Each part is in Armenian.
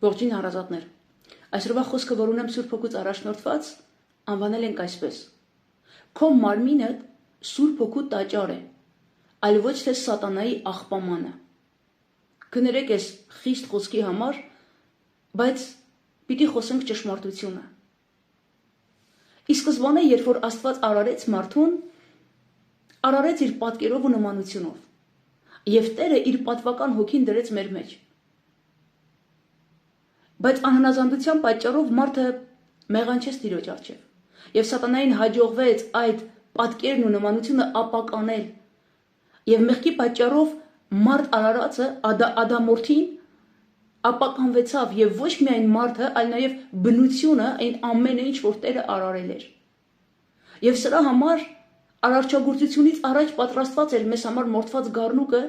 Ողջույն հարազատներ, այսօրվա խոսքը, որ ունեմ Սուրբ Հոգուց առաջնորդված, անվանել ենք այսպես. Քո մարմինը Սուրբ Հոգու տաճար է, այլ ոչ թե սատանայի աղբամանը։ Կներեք այս խիստ խոսքի համար, բայց պիտի խոսենք ճշմարտությունը։ Ի սկզբանե, երբ որ Աստված արարեց մարդուն, արարեց իր պատկերով ու նմանությունով, եւ Տերը իր պատվական հոգին դրեց մեր մեջ։ Բայց անհնազանդության պատճառով մարդը մեղանչեց Տիրոջ առջև եւ սատանային հաջողվեց այդ պատկերն ու նմանությունը ապականել եւ մեղքի պատճառով մարդ արարածը Ադամորդին ապականվեցավ եւ ոչ միայն մարդը, այլ նաեւ բնությունը, այն ամենը, ինչ որ Տերը արարել էր։ Եվ սրա համար արարչագործությունից առաջ պատրաստված էր մեզ համար մորթված գառնուկը,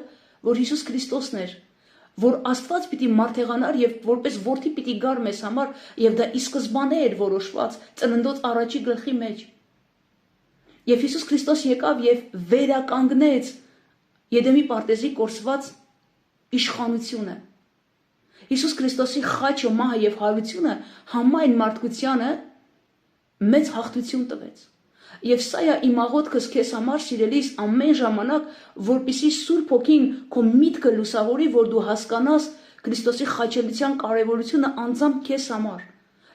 որ Հիսուս Քրիստոսն էր, որ Աստված պիտի մարդեղանար եւ որպես որդի պիտի գար մեզ համար, եւ դա ի սկզբանե էր որոշված ծննդոց առաջի գլխի մեջ։ Եվ Հիսուս Քրիստոս եկավ եւ վերականգնեց Եդեմի պարտեզի կորսված իշխանությունը։ Հիսուս Քրիստոսի խաչը, մահը եւ հարությունը համայն մարդկությանը մեծ հաղթություն տվեց։ Եվ սա է իմ աղոթքս քեզ համար, սիրելիս, ամեն ժամանակ, որպեսզի Սուրբ Հոգին քո միտքը լուսավորի, որ դու հասկանաս Քրիստոսի խաչելիության կարևորությունը անձամբ քեզ համար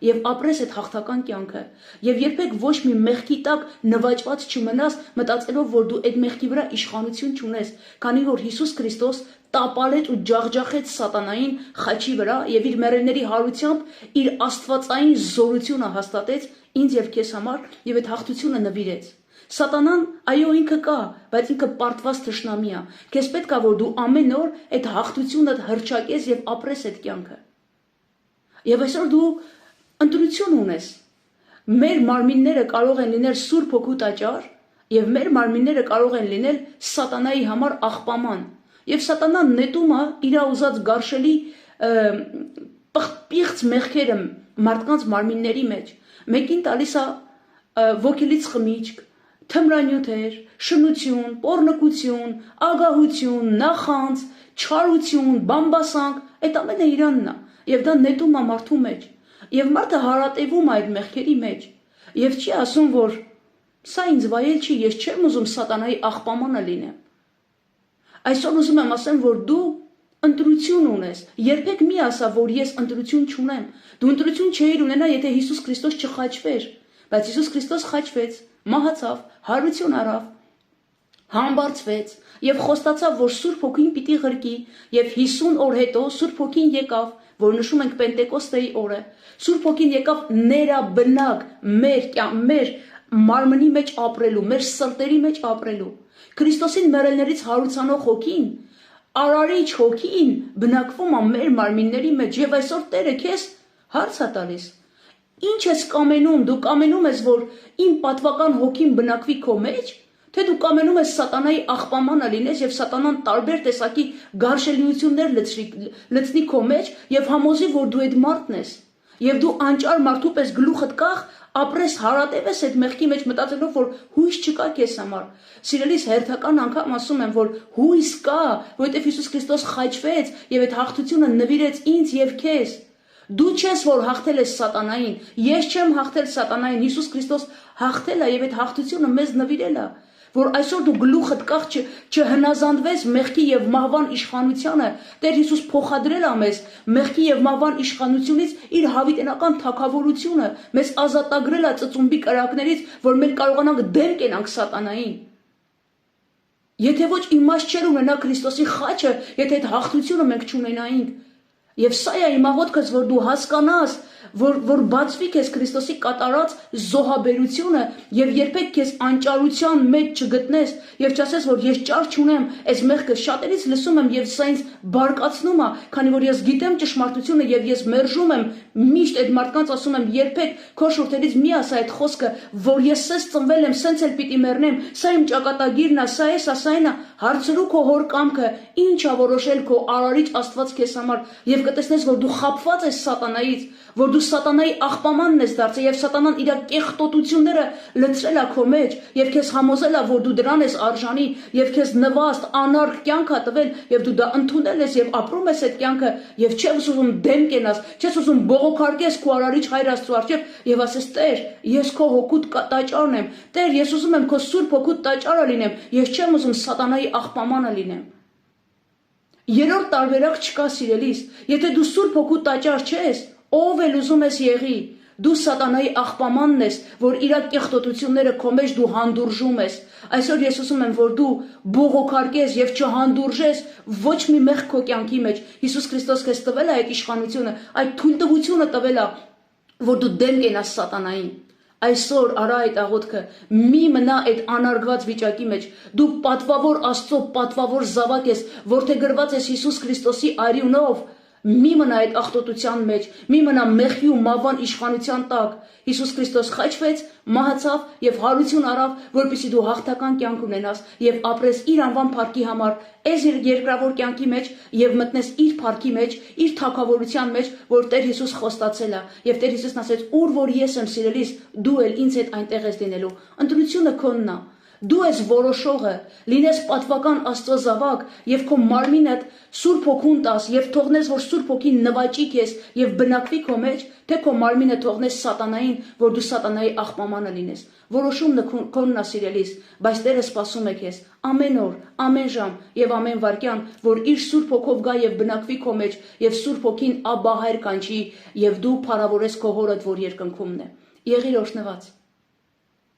եւ ապրես այդ հաղթական կյանքը եւ երբեք ոչ մի մեղքի տակ նվաճված չմնաս մտածելով, որ դու այդ մեղքի վրա իշխանություն չունես, քանի որ Հիսուս Քրիստոս տապալեց ու ջախջախեց սատանային խաչի վրա եւ իր մեռելների հարությամբ իր աստվածային զորությունը հաստատեց ինձ եւ քեզ համար եւ այդ հաղթությունը նվիրեց։ Սատանան, այո, ինքը կա, բայց ինքը պարտված թշնամի է։ Քեզ պետք է, որ դու ամեն օր այդ հաղթությունը հռչակես եւ ապրես այդ կյանքը։ Եվ այսօր դու ընտրություն ունես։ Մեր մարմինները կարող են լինել Սուրբ Հոգու տաճար եւ մեր մարմինները կարող են լինել սատանայի համար աղբաման։ Եվ սատանան նետում է իր ուզած գարշելի պիղծ մեղքերը մարդկանց մարմինների մեջ։ Մեկին տալիս է ոգելից խմիչք, թմրանյութեր, շնություն, պոռնկություն, ագահություն, նախանձ, չարություն, բամբասանք, այդ ամենը իրանն է, եւ դա նետում է մարդու մեջ։ Եվ մարդը հարատևում է այդ մեղքերի մեջ եւ չի ասում, որ սա ինձ վայել չի, ես չեմ ուզում սատանայի աղբամանը լինեմ։ Այսօր ուզում եմ ասեմ, որ դու ընտրություն ունես։ Երբեք մի ասա, որ ես ընտրություն չունեմ։ Դու ընտրություն չէիր ունենա, եթե Հիսուս Քրիստոս չխաչվեր, բայց Հիսուս Քրիստոս խաչվեց, մահացավ, հարություն առավ, համբարձվեց եւ խոստացավ, որ Սուրբ Հոգին պիտի ղրկի, եւ 50 օր հետո Սուրբ Հոգին եկավ, որ նշում ենք Պենտեկոստեի օրը։ Սուրբ Հոգին եկավ ներաբնակ մեր մարմնի մեջ ապրելու, մեր սրտերի մեջ ապրելու։ Քրիստոսին մեռելներից հարուցանող Հոգին, արարիչ Հոգին բնակվում է մեր մարմինների մեջ եւ այսօր Տերը քեզ հարց է տալիս. Ինչ ես կամենում, դու կամենում ես, որ իմ պատվական Հոգին բնակվի քո մեջ, թե դու կամենում ես սատանայի աղբամանը լինես եւ սատանան տարբեր տեսակի գարշելիություններ լցնի քո մեջ եւ համոզի, որ դու այդ մարդն ես եւ դու անճար մարդու պես գլուխդ կախ ապրես հարատևես այդ մեղքի մեջ մտածելով, որ հույս չկա քեզ համար։ Սիրելիս, հերթական անգամ ասում եմ, որ հույս կա, որովհետև Հիսուս Քրիստոս խաչվեց եւ այդ հաղթությունը նվիրեց ինձ եւ քեզ։ Դու չես, որ հաղթել ես սատանային, ես չեմ հաղթել սատանային, Հիսուս Քրիստոս հաղթել է եւ այդ հաղթությունը մեզ նվիրել է, որ այսօր դու գլուխդ կախ չհնազանդվես մեղքի եւ մահվան իշխանությանը, Տեր Հիսուս փոխադրել է մեզ մեղքի եւ մահվան իշխանությունից իր հավիտենական թագավորությունը, մեզ ազատագրել է ծծումբի կրակներից, որ մենք կարողանանք դեմ կենանք սատանային։ Եթե ոչ իմաստ չէր ունենա Քրիստոսի խաչը, եթե այդ հաղթությունը մենք չունենայինք։ Եվ սա է իմ աղոթքս, որ դու հասկանաս, որ բացվի քեզ Քրիստոսի կատարած զոհաբերությունը եւ երբեք քեզ անճարության մեջ չգտնես եւ չասես, որ ես ճար չունեմ, այս մեղքը շատերից լսում եմ եւ սա ինձ բարկացնում է, քանի որ ես գիտեմ ճշմարտությունը եւ ես մերժում եմ միշտ այդ մարդկանց ասում եմ, երբեք քո շուրթերից մի ասա այդ խոսքը, որ ես սենց ծնվել եմ, սենց էլ պիտի մեռնեմ, սա իմ ճակատագիրն է, սա է, սա այն է, հարցրու քո հոր կամքը, ինչ է որոշել քո արարիչ Աստված քեզ համար եւ կտեսնես, որ դու խաբված ես սատանայից, որ որ դու սատանայի աղբամանն ես դարձել եւ սատանան իր կեղտոտությունները լցրել է քո մեջ եւ քեզ համոզել է, որ դու դրան ես արժանի եւ քեզ նվաստ, անարգ կյանք է տվել եւ դու դա ընդունել ես եւ ապրում ես այդ կյանքը եւ չես ուզում դեմ կենաս, չես ուզում բողոքարկես քո արարիչ Հայր Աստծո առջև եւ ասես Տեր, ես քո հոգուտ տաճարն եմ, Տեր, ես ուզում եմ քո սուրբ հոգուտ տաճարը լինեմ, ես չեմ ուզում սատանայի աղբամանը լինեմ։ Երրորդ տարբերակ չկա, սիրելիս, եթե դու սուրբ հոգու տաճար չես, ով էլ ուզում ես եղի, դու սատանայի աղբամանն ես, որ իր կեղտոտությունները քո մեջ դու հանդուրժում ես։ Այսօր ես ուզում եմ, որ դու բողոքարկես եւ չհանդուրժես ոչ մի մեղք քո կյանքի մեջ։ Հիսուս Քրիստոս քեզ տվել է այդ իշխանությունը, այդ թույլտվությունը տվել է, որ դու դեմ կենաս սատանային։ Այսօր արա այդ աղոթքը, մի մնա այդ անարգված վիճակի մեջ, դու պատվավոր Աստծո պատվավոր զավակ ես, որդեգրված ես Հիսուս Քրիստոսի արյունով, մի մնա այդ աղտոտության մեջ, մի մնա մեղքի ու մահվան իշխանության տակ։ Հիսուս Քրիստոս խաչվեց, մահացավ եւ հարություն առավ, որպեսզի դու հաղթական կյանք ունենաս եւ ապրես իր անվան փառքի համար, այս երկրավոր կյանքի մեջ եւ մտնես իր փառքի մեջ, իր թագավորության մեջ, որ Տեր Հիսուս խոստացել է։ Եվ Տեր Հիսուսն ասեց. «Ուր որ ես եմ, սիրելիս, դու էլ ինձ հետ այնտեղ ես լինելու»։ Ընտրությունը քոնն է։ Դու ես որոշողը, լինես պատվական Աստծո զավակ եւ քո մարմինդ Սուրբ Հոգուն տաս եւ թողնես, որ Սուրբ Հոգին նվաճի քեզ եւ բնակվի քո մեջ, թե քո մարմինը թողնես սատանային, որ դու սատանայի աղբամանը լինես։ Որոշումն քոնն է, սիրելիս, բայց Տերը սպասում է քեզ ամեն օր, ամեն ժամ եւ ամեն վայրկյան, որ իր Սուրբ Հոգով գա եւ բնակվի քո մեջ եւ Սուրբ Հոգին Աբա Հայր կանչի եւ դու փառավորես քո հորդ, որ երկնքումն է։ Եղիր օրհնված։